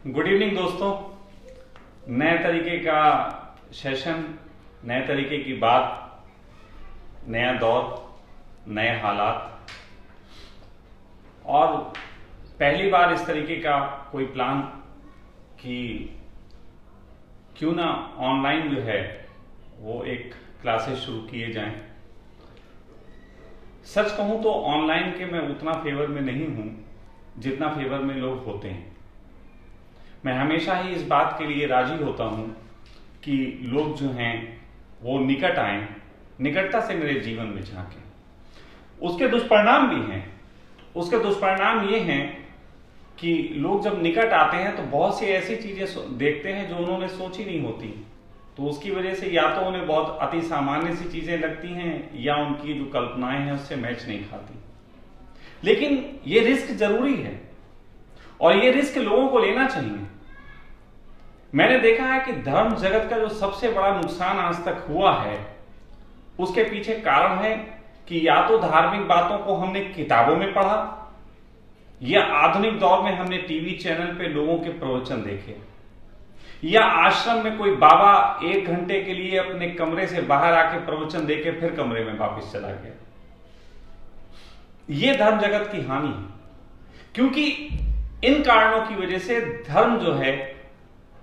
Good evening दोस्तों। नए तरीके का सेशन, नए तरीके की बात, नया दौर, नए हालात और पहली बार इस तरीके का कोई प्लान कि क्यों ना ऑनलाइन जो है वो एक क्लासेस शुरू किए जाएं। सच कहूं तो ऑनलाइन के मैं उतना फेवर में नहीं हूं जितना फेवर में लोग होते हैं। मैं हमेशा ही इस बात के लिए राजी होता हूं कि लोग जो हैं वो निकट आए, निकटता से मेरे जीवन में झांकें। उसके दुष्परिणाम भी हैं। उसके दुष्परिणाम ये हैं कि लोग जब निकट आते हैं तो बहुत सी ऐसी चीजें देखते हैं जो उन्होंने सोची नहीं होती, तो उसकी वजह से या तो उन्हें बहुत अति सामान्य सी चीजें लगती हैं या उनकी जो कल्पनाएं हैं उससे मैच नहीं खाती। लेकिन ये रिस्क जरूरी है और ये रिस्क लोगों को लेना चाहिए। मैंने देखा है कि धर्म जगत का जो सबसे बड़ा नुकसान आज तक हुआ है उसके पीछे कारण है कि या तो धार्मिक बातों को हमने किताबों में पढ़ा या आधुनिक दौर में हमने टीवी चैनल पे लोगों के प्रवचन देखे या आश्रम में कोई बाबा 1 घंटे के लिए अपने कमरे से बाहर आके प्रवचन देके फिर कमरे में वापस चला गया। यह धर्म जगत की हानि है, क्योंकि इन कारणों की वजह से धर्म जो है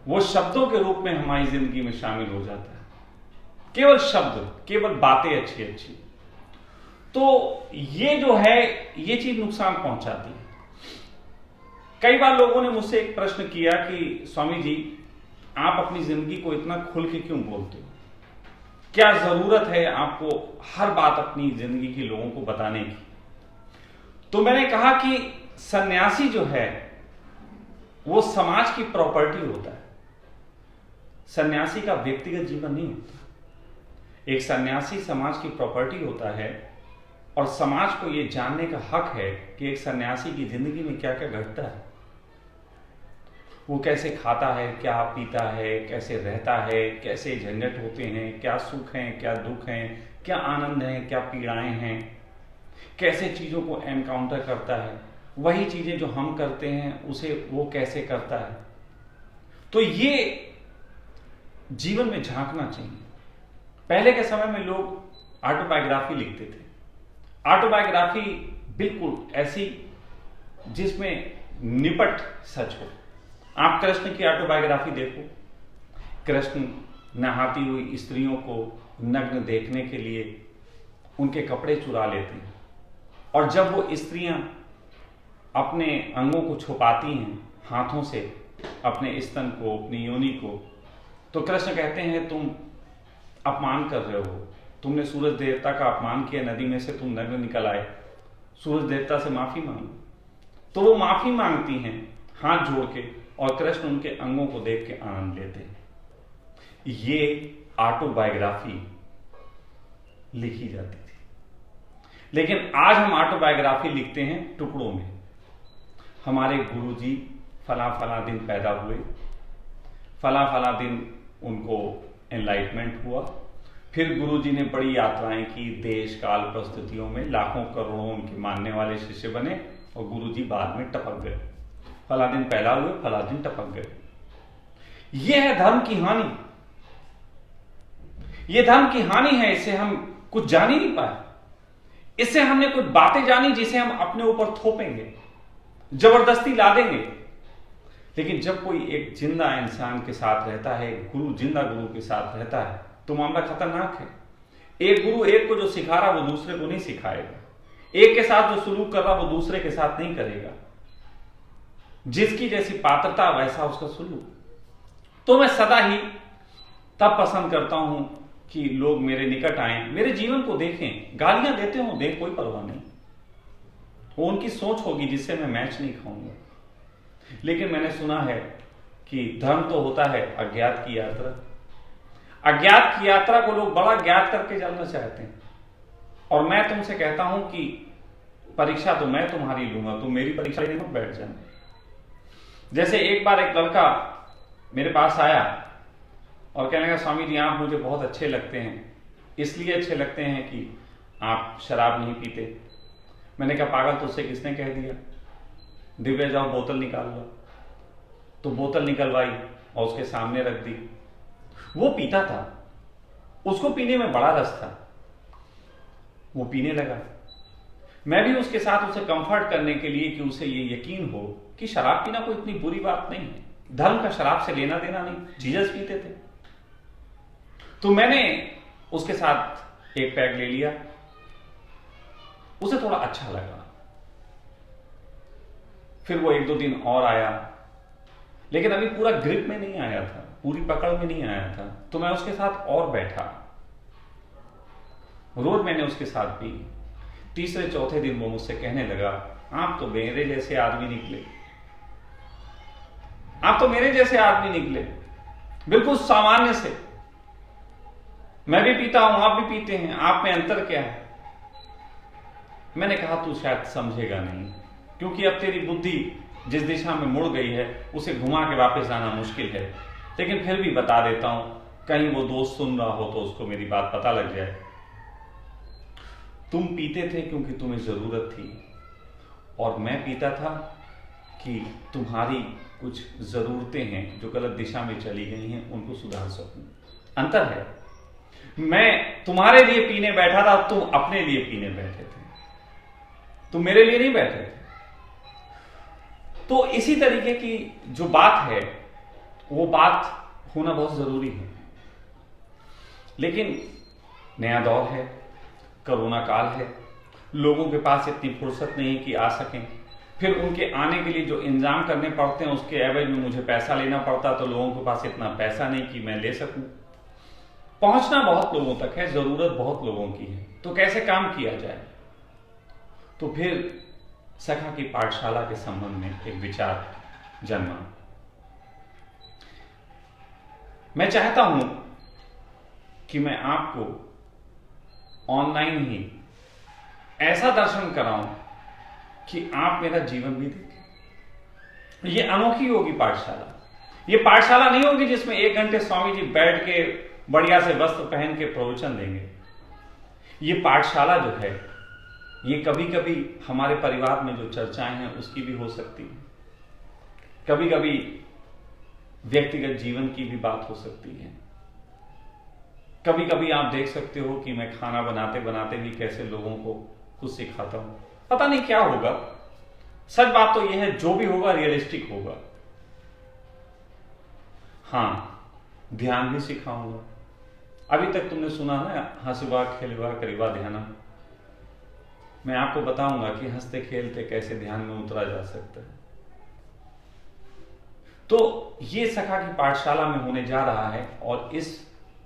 वो शब्दों के रूप में हमारी जिंदगी में शामिल हो जाता है। केवल शब्द, केवल बातें अच्छी अच्छी, तो ये जो है ये चीज नुकसान पहुंचाती है। कई बार लोगों ने मुझसे एक प्रश्न किया कि स्वामी जी, आप अपनी जिंदगी को इतना खुल के क्यों बोलते हो? क्या जरूरत है आपको हर बात अपनी जिंदगी के लोगों को बताने की? तो मैंने कहा कि सन्यासी जो है वो समाज की प्रॉपर्टी होता है, सन्यासी का व्यक्तिगत जीवन नहीं होता। एक सन्यासी समाज की प्रॉपर्टी होता है और समाज को यह जानने का हक है कि एक सन्यासी की जिंदगी में क्या क्या घटता है, वो कैसे खाता है, क्या पीता है, कैसे रहता है, कैसे झंझट होते हैं, क्या सुख हैं, क्या दुख हैं, क्या आनंद हैं, क्या पीड़ाएं हैं, कैसे चीजों को एनकाउंटर करता है, वही चीजें जो हम करते हैं उसे वो कैसे करता है। तो ये जीवन में झांकना चाहिए। पहले के समय में लोग ऑटोबायोग्राफी लिखते थे। ऑटोबायोग्राफी बिल्कुल ऐसी जिसमें निपट सच हो। आप कृष्ण की ऑटोबायोग्राफी देखो, कृष्ण नहाती हुई स्त्रियों को नग्न देखने के लिए उनके कपड़े चुरा लेते हैं, और जब वो स्त्रियां अपने अंगों को छुपाती हैं हाथों से, अपने स्तन को, अपनी योनि को, तो कृष्ण कहते हैं तुम अपमान कर रहे हो, तुमने सूरज देवता का अपमान किया, नदी में से तुम नग्न निकल आए, सूरज देवता से माफी मांगो। तो वो माफी मांगती हैं हाथ जोड़ के, और कृष्ण उनके अंगों को देख के आनंद लेते हैं। ये ऑटोबायोग्राफी लिखी जाती थी। लेकिन आज हम ऑटोबायोग्राफी लिखते हैं टुकड़ों में। हमारे गुरुजी फला फला दिन पैदा हुए, फला फला दिन उनको एनलाइटमेंट हुआ, फिर गुरुजी ने बड़ी यात्राएं की, देश काल परिस्थितियों में लाखों करोड़ों उनके मानने वाले शिष्य बने, और गुरुजी बाद में टपक गए। फला दिन पैदा हुए, फला दिन टपक गए। यह है धर्म की हानि। यह धर्म की हानि है। इससे हम कुछ जान ही नहीं पाए। इससे हमने कुछ बातें जानी जिसे हम अपने ऊपर थोपेंगे, जबरदस्ती ला देंगे। लेकिन जब कोई एक जिंदा इंसान के साथ रहता है, गुरु जिंदा गुरु के साथ रहता है, तो मामला खतरनाक है। एक गुरु एक को जो सिखा रहा वो दूसरे को नहीं सिखाएगा। एक के साथ जो सुलूक कर रहा वो दूसरे के साथ नहीं करेगा। जिसकी जैसी पात्रता वैसा उसका सुलूक। तो मैं सदा ही तब पसंद करता हूं कि लोग मेरे निकट आए, मेरे जीवन को देखें। गालियां देते हो दें, कोई परवाह नहीं, वो उनकी सोच होगी जिससे मैं मैच नहीं खाऊंगा। लेकिन मैंने सुना है कि धर्म तो होता है अज्ञात की यात्रा। अज्ञात की यात्रा को लोग बड़ा ज्ञात करके चलना चाहते हैं। और मैं तुमसे कहता हूं कि परीक्षा तो मैं तुम्हारी लूंगा, तुम मेरी परीक्षा लेने मत बैठ जाना। जैसे एक बार एक लड़का मेरे पास आया और कहने लगा, स्वामी जी आप मुझे बहुत अच्छे लगते हैं, इसलिए अच्छे लगते हैं कि आप शराब नहीं पीते। मैंने कहा पागल, तुझसे किसने कह दिया? दिव्या जाओ बोतल निकाल लो। तो बोतल निकलवाई और उसके सामने रख दी। वो पीता था, उसको पीने में बड़ा रस था, वो पीने लगा। मैं भी उसके साथ उसे कंफर्ट करने के लिए कि उसे ये यकीन हो कि शराब पीना कोई इतनी बुरी बात नहीं है, धर्म का शराब से लेना देना नहीं, जीसस पीते थे। तो मैंने उसके साथ एक पैग ले लिया, उसे थोड़ा अच्छा लगा। फिर वो 1-2 दिन और आया, लेकिन अभी पूरा ग्रिप में नहीं आया था, पूरी पकड़ में नहीं आया था। तो मैं उसके साथ और बैठा, रोज मैंने उसके साथ पी। 3-4 दिन वो मुझसे कहने लगा, आप तो मेरे जैसे आदमी निकले, आप तो मेरे जैसे आदमी निकले, बिल्कुल सामान्य से। मैं भी पीता हूं, आप भी पीते हैं, आप में अंतर क्या है? मैंने कहा तू शायद समझेगा नहीं, क्योंकि अब तेरी बुद्धि जिस दिशा में मुड़ गई है उसे घुमा के वापस आना मुश्किल है। लेकिन फिर भी बता देता हूं, कहीं वो दोस्त सुन रहा हो तो उसको मेरी बात पता लग जाए। तुम पीते थे क्योंकि तुम्हें जरूरत थी, और मैं पीता था कि तुम्हारी कुछ जरूरतें हैं जो गलत दिशा में चली गई हैं, उनको सुधार सकूं। अंतर है, मैं तुम्हारे लिए पीने बैठा था, तुम अपने लिए पीने बैठे थे, तुम मेरे लिए नहीं बैठे थे। तो इसी तरीके की जो बात है वो बात होना बहुत जरूरी है। लेकिन नया दौर है, कोरोना काल है, लोगों के पास इतनी फुर्सत नहीं कि आ सकें। फिर उनके आने के लिए जो इंतजाम करने पड़ते हैं उसके एवज में मुझे पैसा लेना पड़ता, तो लोगों के पास इतना पैसा नहीं कि मैं ले सकूं। पहुंचना बहुत लोगों तक है, जरूरत बहुत लोगों की है, तो कैसे काम किया जाए? तो फिर सखा की पाठशाला के संबंध में एक विचार जन्मा। मैं चाहता हूं कि मैं आपको ऑनलाइन ही ऐसा दर्शन कराऊं कि आप मेरा जीवन भी देखें। ये अनोखी होगी पाठशाला। ये पाठशाला नहीं होगी जिसमें 1 घंटे स्वामी जी बैठ के बढ़िया से वस्त्र पहन के प्रवचन देंगे। ये पाठशाला जो है, ये कभी कभी हमारे परिवार में जो चर्चाएं हैं उसकी भी हो सकती है, कभी कभी व्यक्तिगत जीवन की भी बात हो सकती है। कभी कभी आप देख सकते हो कि मैं खाना बनाते बनाते भी कैसे लोगों को कुछ सिखाता हूं। पता नहीं क्या होगा, सच बात तो यह है जो भी होगा रियलिस्टिक होगा। हां, ध्यान भी सिखाऊंगा। अभी तक तुमने सुना ना, हंसवा खेलवा करीबा ध्याना। मैं आपको बताऊंगा कि हंसते खेलते कैसे ध्यान में उतरा जा सकता है। तो ये सखा की पाठशाला में होने जा रहा है, और इस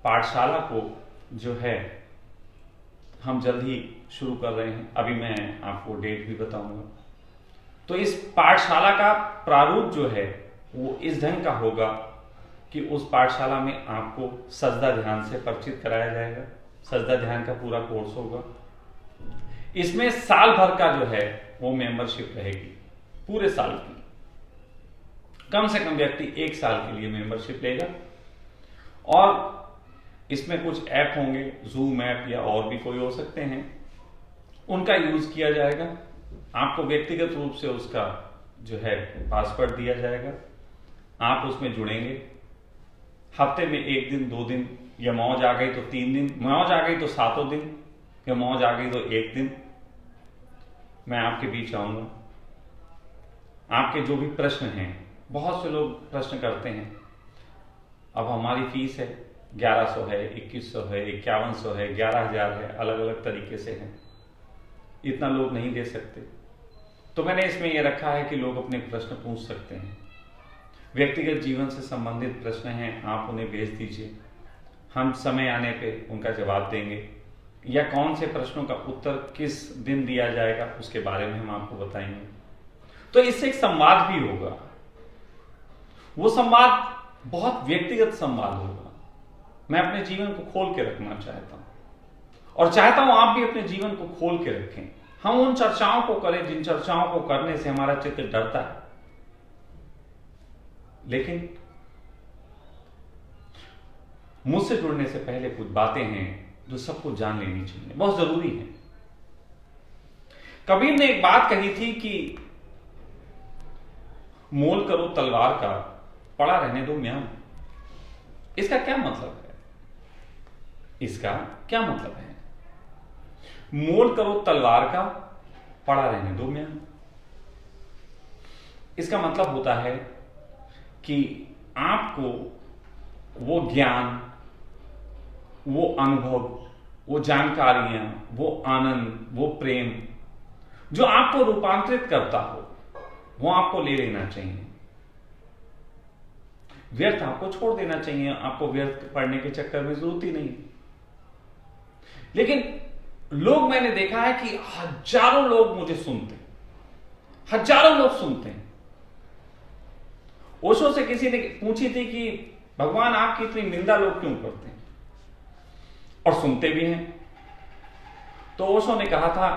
पाठशाला को जो है हम जल्द ही शुरू कर रहे हैं। अभी मैं आपको डेट भी बताऊंगा। तो इस पाठशाला का प्रारूप जो है वो इस ढंग का होगा कि उस पाठशाला में आपको सजदा ध्यान से परिचित कराया जाएगा। सजदा ध्यान का पूरा कोर्स होगा। इसमें साल भर का जो है वो मेंबरशिप रहेगी, पूरे साल की। कम से कम व्यक्ति 1 साल के लिए मेंबरशिप लेगा। और इसमें कुछ ऐप होंगे, जूम ऐप या और भी कोई हो सकते हैं, उनका यूज किया जाएगा। आपको व्यक्तिगत रूप से उसका जो है पासवर्ड दिया जाएगा। आप उसमें जुड़ेंगे। हफ्ते में 1 दिन 2 दिन, या मौज आ गई तो 3 दिन, मौज आ गई तो 7 दिन, या मौज आ गई तो 1 दिन मैं आपके बीच आऊंगा। आपके जो भी प्रश्न हैं, बहुत से लोग प्रश्न करते हैं। अब हमारी फीस है 1100 है, 2100 है, 5100 है, 11,000 है, अलग अलग तरीके से है। इतना लोग नहीं दे सकते, तो मैंने इसमें यह रखा है कि लोग अपने प्रश्न पूछ सकते हैं। व्यक्तिगत जीवन से संबंधित प्रश्न हैं, आप उन्हें भेज दीजिए, हम समय आने पे उनका जवाब देंगे। या कौन से प्रश्नों का उत्तर किस दिन दिया जाएगा उसके बारे में हम आपको बताएंगे। तो इससे एक संवाद भी होगा। वो संवाद बहुत व्यक्तिगत संवाद होगा। मैं अपने जीवन को खोल के रखना चाहता हूं, और चाहता हूं आप भी अपने जीवन को खोल के रखें। हम उन चर्चाओं को करें जिन चर्चाओं को करने से हमारा चित्त डरता है। लेकिन मुझसे जुड़ने से पहले कुछ बातें हैं जो सबको जान लेनी चाहिए, बहुत जरूरी है। कबीर ने एक बात कही थी कि मोल करो तलवार का, पड़ा रहने दो म्याऊं। इसका क्या मतलब है? इसका क्या मतलब है? मोल करो तलवार का, पड़ा रहने दो म्याऊं। इसका मतलब होता है कि आपको वो ज्ञान, वो अनुभव, वो जानकारियां, वो आनंद, वो प्रेम जो आपको रूपांतरित करता हो, वो आपको ले लेना चाहिए। व्यर्थ आपको छोड़ देना चाहिए। आपको व्यर्थ पढ़ने के चक्कर में जरूरत ही नहीं। लेकिन लोग, मैंने देखा है कि हजारों लोग मुझे सुनते हैं, हजारों लोग सुनते हैं। ओशो से किसी ने पूछी थी कि भगवान आपकी इतनी निंदा लोग क्यों करते हैं और सुनते भी हैं? तो ओशो ने कहा था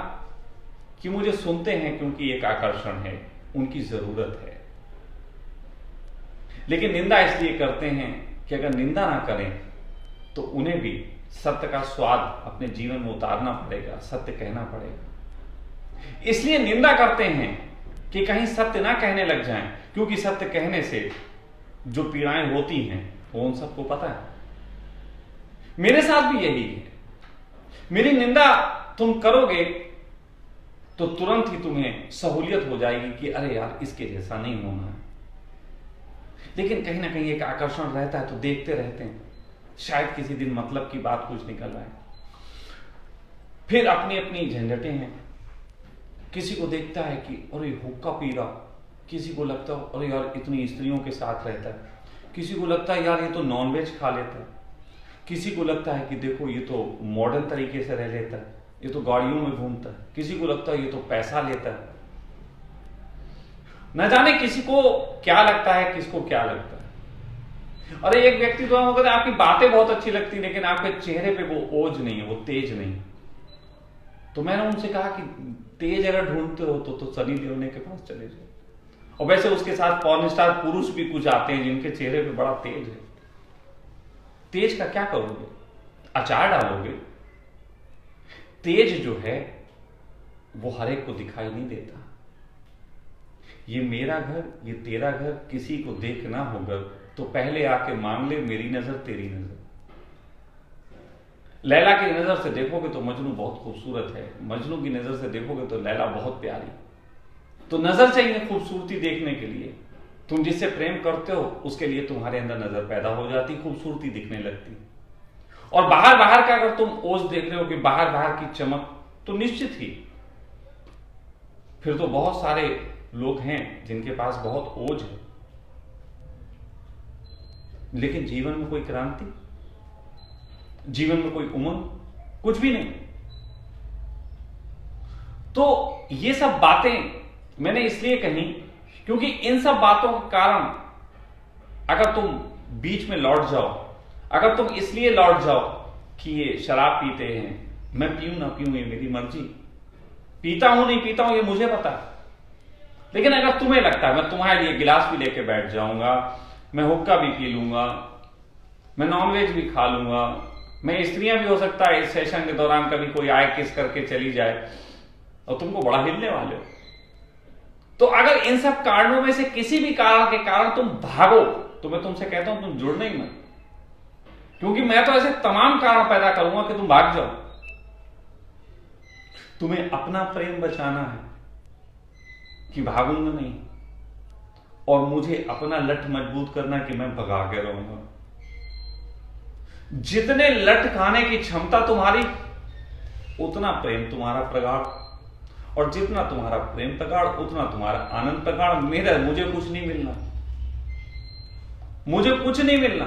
कि मुझे सुनते हैं क्योंकि एक आकर्षण है, उनकी जरूरत है। लेकिन निंदा इसलिए करते हैं कि अगर निंदा ना करें तो उन्हें भी सत्य का स्वाद अपने जीवन में उतारना पड़ेगा, सत्य कहना पड़ेगा। इसलिए निंदा करते हैं कि कहीं सत्य ना कहने लग जाएं, क्योंकि सत्य कहने से जो पीड़ाएं होती हैं वो उन सबको पता है। मेरे साथ भी यही है। मेरी निंदा तुम करोगे तो तुरंत ही तुम्हें सहूलियत हो जाएगी कि अरे यार, इसके जैसा नहीं होना है। लेकिन कहीं ना कहीं एक आकर्षण रहता है, तो देखते रहते हैं, शायद किसी दिन मतलब की बात कुछ निकल आए। फिर अपनी अपनी झंझटें हैं। किसी को देखता है कि अरे हुक्का पी रहा, किसी को लगता है अरे यार इतनी स्त्रियों के साथ रहता है, किसी को लगता है यार ये तो नॉनवेज खा लेता है, किसी को लगता है कि देखो ये तो मॉडर्न तरीके से रह लेता है, ये तो गाड़ियों में घूमता है, किसी को लगता है ये तो पैसा लेता है। न जाने किसी को क्या लगता है, किसको क्या लगता है। अरे एक व्यक्ति तो हम कहते हैं आपकी बातें बहुत अच्छी लगती, लेकिन आपके चेहरे पे वो ओज नहीं है, वो तेज नहीं। तो मैंने उनसे कहा कि तेज अगर ढूंढते हो तो सनी देओल के पास चले जाओ। और वैसे उसके साथ पॉर्न स्टार पुरुष भी कुछ आते हैं जिनके चेहरे पे बड़ा तेज है। तेज का क्या करोगे? अचार डालोगे? तेज जो है वो हर एक को दिखाई नहीं देता। ये मेरा घर, ये तेरा घर किसी को देखना होगा तो पहले आके मांग ले मेरी नजर तेरी नजर। लैला की नजर से देखोगे तो मजनू बहुत खूबसूरत है, मजनू की नजर से देखोगे तो लैला बहुत प्यारी। तो नजर चाहिए खूबसूरती देखने के लिए। तुम जिससे प्रेम करते हो उसके लिए तुम्हारे अंदर नजर पैदा हो जाती, खूबसूरती दिखने लगती। और बाहर बाहर का अगर तुम ओज देख रहे हो कि बाहर बाहर की चमक, तो निश्चित ही फिर तो बहुत सारे लोग हैं जिनके पास बहुत ओज है, लेकिन जीवन में कोई क्रांति, जीवन में कोई उमंग, कुछ भी नहीं। तो ये सब बातें मैंने इसलिए कही क्योंकि इन सब बातों के कारण अगर तुम बीच में लौट जाओ, अगर तुम इसलिए लौट जाओ कि ये शराब पीते हैं, मैं पीऊं ना पीऊं ये मेरी मर्जी, पीता हूं नहीं पीता हूं ये मुझे पता है। लेकिन अगर तुम्हें लगता है मैं तुम्हारे लिए गिलास भी लेके बैठ जाऊंगा, मैं हुक्का भी पी लूंगा, मैं नॉनवेज भी खा लूंगा, मैं स्त्रियां भी हो सकता है इस सेशन के दौरान कभी कोई आए किस करके चली जाए और तुमको बड़ा हिलने वाले हो, तो अगर इन सब कारणों में से किसी भी कारण के कारण तुम भागो तो मैं तुमसे कहता हूं तुम जुड़ना ही मत, क्योंकि मैं तो ऐसे तमाम कारण पैदा करूंगा कि तुम भाग जाओ। तुम्हें अपना प्रेम बचाना है कि भागूंगा नहीं, और मुझे अपना लठ मजबूत करना कि मैं भगा के रहूंगा। जितने लठ खाने की क्षमता तुम्हारी उतना प्रेम तुम्हारा प्रगाढ़, और जितना तुम्हारा प्रेम प्रगाढ़ उतना तुम्हारा आनंद प्रगाढ़। मुझे कुछ नहीं मिलना, मुझे कुछ नहीं मिलना।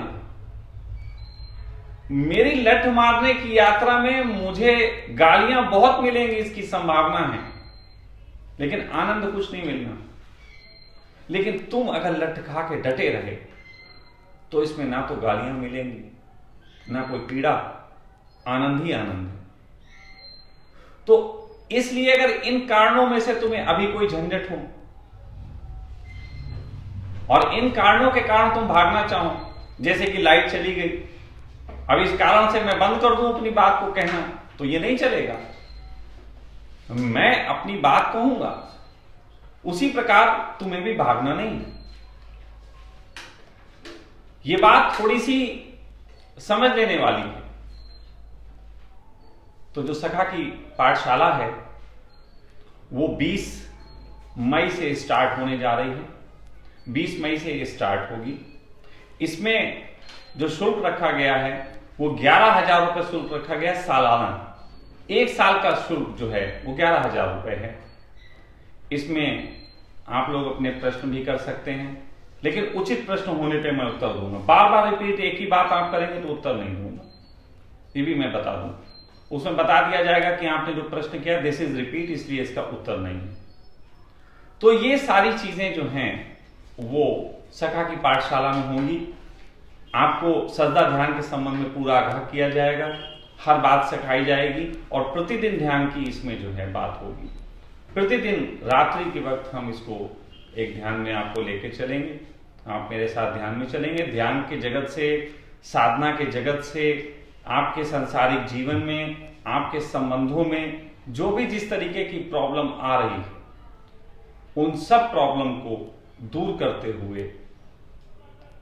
मेरी लठ मारने की यात्रा में मुझे गालियां बहुत मिलेंगी, इसकी संभावना है, लेकिन आनंद कुछ नहीं मिलना। लेकिन तुम अगर लठ खा के डटे रहे तो इसमें ना तो गालियां मिलेंगी ना कोई पीड़ा, आनंद ही आनंद है। तो इसलिए अगर इन कारणों में से तुम्हें अभी कोई झंझट हो और इन कारणों के कारण तुम भागना चाहो, जैसे कि लाइट चली गई, अब इस कारण से मैं बंद कर दूं अपनी बात को कहना, तो ये नहीं चलेगा। मैं अपनी बात कहूंगा, उसी प्रकार तुम्हें भी भागना नहीं। ये बात थोड़ी सी समझ लेने वाली है। तो जो सखा की पाठशाला है वो 20 मई से स्टार्ट होने जा रही है। 20 मई से ये स्टार्ट होगी। इसमें जो शुल्क रखा गया है वो 11,000 रुपये शुल्क रखा गया है सालाना। एक साल का शुल्क जो है वो 11,000 रुपये है। इसमें आप लोग अपने प्रश्न भी कर सकते हैं, लेकिन उचित प्रश्न होने पे मैं उत्तर दूंगा। बार बार रिपीट एक ही बात आप करेंगे तो उत्तर नहीं दूंगा, ये भी मैं बता दूं। उसमें बता दिया जाएगा कि आपने जो प्रश्न किया दिस इज रिपीट, इसलिए इसका उत्तर नहीं है। तो ये सारी चीजें जो हैं वो सखा की पाठशाला में होंगी। आपको सजदा ध्यान के संबंध में पूरा आगाह किया जाएगा, हर बात सिखाई जाएगी और प्रतिदिन ध्यान की इसमें जो है बात होगी। प्रतिदिन रात्रि के वक्त हम इसको एक ध्यान में आपको लेके चलेंगे। आप मेरे साथ ध्यान में चलेंगे। ध्यान के जगत से, साधना के जगत से, आपके सांसारिक जीवन में, आपके संबंधों में जो भी जिस तरीके की प्रॉब्लम आ रही है उन सब प्रॉब्लम को दूर करते हुए,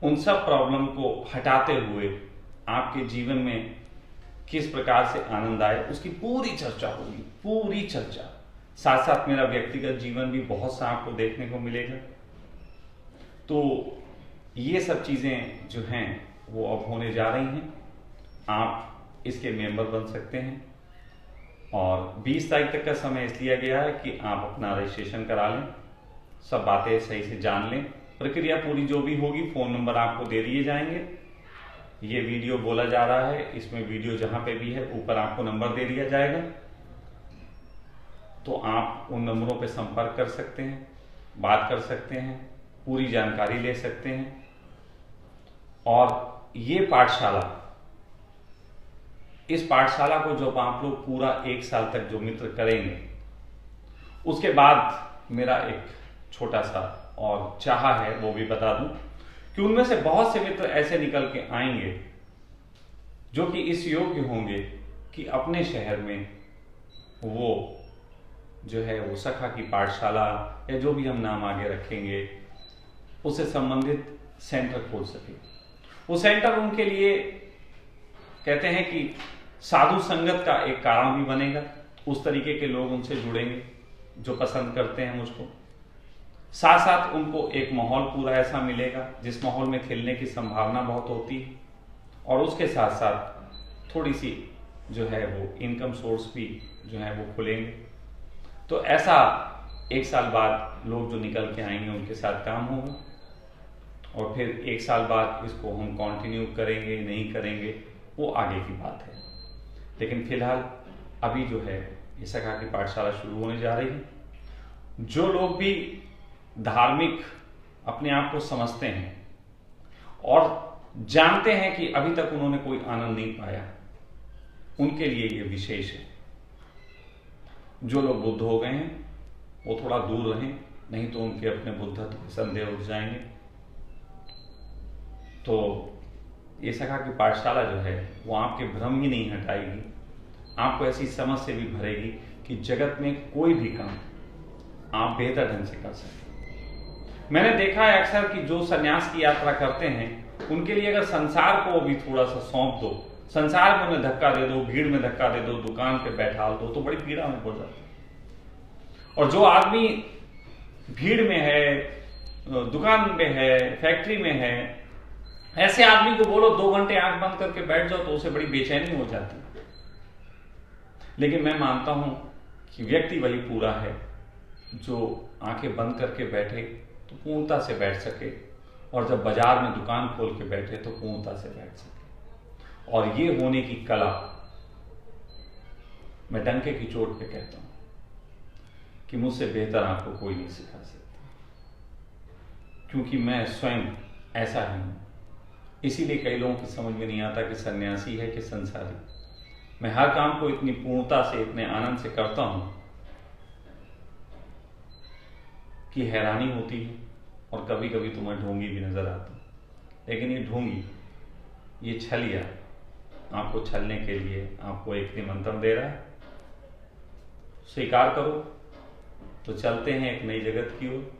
उन सब प्रॉब्लम को हटाते हुए आपके जीवन में किस प्रकार से आनंद आए उसकी पूरी चर्चा होगी, पूरी चर्चा। साथ साथ मेरा व्यक्तिगत जीवन भी बहुत सा आपको देखने को मिलेगा। तो ये सब चीजें जो हैं वो अब होने जा रही हैं। आप इसके मेंबर बन सकते हैं और 20 तारीख तक का समय इस लिया गया है कि आप अपना रजिस्ट्रेशन करा लें, सब बातें सही से जान लें। प्रक्रिया पूरी जो भी होगी, फोन नंबर आपको दे दिए जाएंगे। ये वीडियो बोला जा रहा है, इसमें वीडियो जहां पे भी है ऊपर आपको नंबर दे दिया जाएगा, तो आप उन नंबरों पे संपर्क कर सकते हैं, बात कर सकते हैं, पूरी जानकारी ले सकते हैं। और ये पाठशाला, इस पाठशाला को जब आप लोग पूरा 1 साल तक जो मित्र करेंगे, उसके बाद मेरा एक छोटा सा और चाह है वो भी बता दूं कि उनमें से बहुत से मित्र ऐसे निकल के आएंगे जो कि इस योग्य होंगे कि अपने शहर में वो जो है वो सखा की पाठशाला या जो भी हम नाम आगे रखेंगे उससे संबंधित सेंटर खोल सके। वो सेंटर उनके लिए कहते हैं कि साधु संगत का एक कारण भी बनेगा। उस तरीके के लोग उनसे जुड़ेंगे जो पसंद करते हैं मुझको। साथ साथ उनको एक माहौल पूरा ऐसा मिलेगा जिस माहौल में खेलने की संभावना बहुत होती है और उसके साथ साथ थोड़ी सी जो है वो इनकम सोर्स भी जो है वो खुलेंगे। तो ऐसा 1 साल बाद लोग जो निकल के आएंगे उनके साथ काम होगा और फिर 1 साल बाद इसको हम कंटिन्यू करेंगे नहीं करेंगे वो आगे की बात है। लेकिन फिलहाल अभी जो है ये सखा की पाठशाला शुरू होने जा रही है। जो लोग भी धार्मिक अपने आप को समझते हैं और जानते हैं कि अभी तक उन्होंने कोई आनंद नहीं पाया, उनके लिए ये विशेष है। जो लोग बुद्ध हो गए हैं वो थोड़ा दूर रहें, नहीं तो उनके अपने बुद्धत्व के संदेह उठ जाएंगे। तो ये सखा की पाठशाला जो है वो आपके भ्रम ही नहीं हटाएगी, आपको ऐसी समझ से भी भरेगी कि जगत में कोई भी काम आप बेहतर ढंग से कर सकें। मैंने देखा है अक्सर कि जो सन्यास की यात्रा करते हैं उनके लिए अगर संसार को भी थोड़ा सा सौंप दो, संसार में उन्हें धक्का दे दो, भीड़ में धक्का दे दो, दुकान पे बैठा दो, तो बड़ी पीड़ा में पड़ जाते हैं। और जो आदमी भीड़ में है, दुकान पे है, फैक्ट्री में है, ऐसे आदमी को बोलो 2 घंटे आंख बंद करके बैठ जाओ तो उसे बड़ी बेचैनी हो जाती है। लेकिन मैं मानता हूं कि व्यक्ति वही पूरा है जो आंखें बंद करके बैठे तो पूर्णता से बैठ सके और जब बाजार में दुकान खोल के बैठे तो पूर्णता से बैठ सके। और ये होने की कला मैं डंके की चोट पे कहता हूं कि मुझसे बेहतर आपको कोई नहीं सिखा सकता, क्योंकि मैं स्वयं ऐसा ही हूं। इसीलिए कई लोगों की समझ में नहीं आता कि सन्यासी है कि संसारी। मैं हर काम को इतनी पूर्णता से, इतने आनंद से करता हूं कि हैरानी होती है और कभी कभी तो मैं ढोंगी भी नजर आता हूं। लेकिन ये ढोंगी, ये छलिया आपको छलने के लिए आपको एक निमंत्रण दे रहा है। स्वीकार करो तो चलते हैं एक नई जगत की ओर।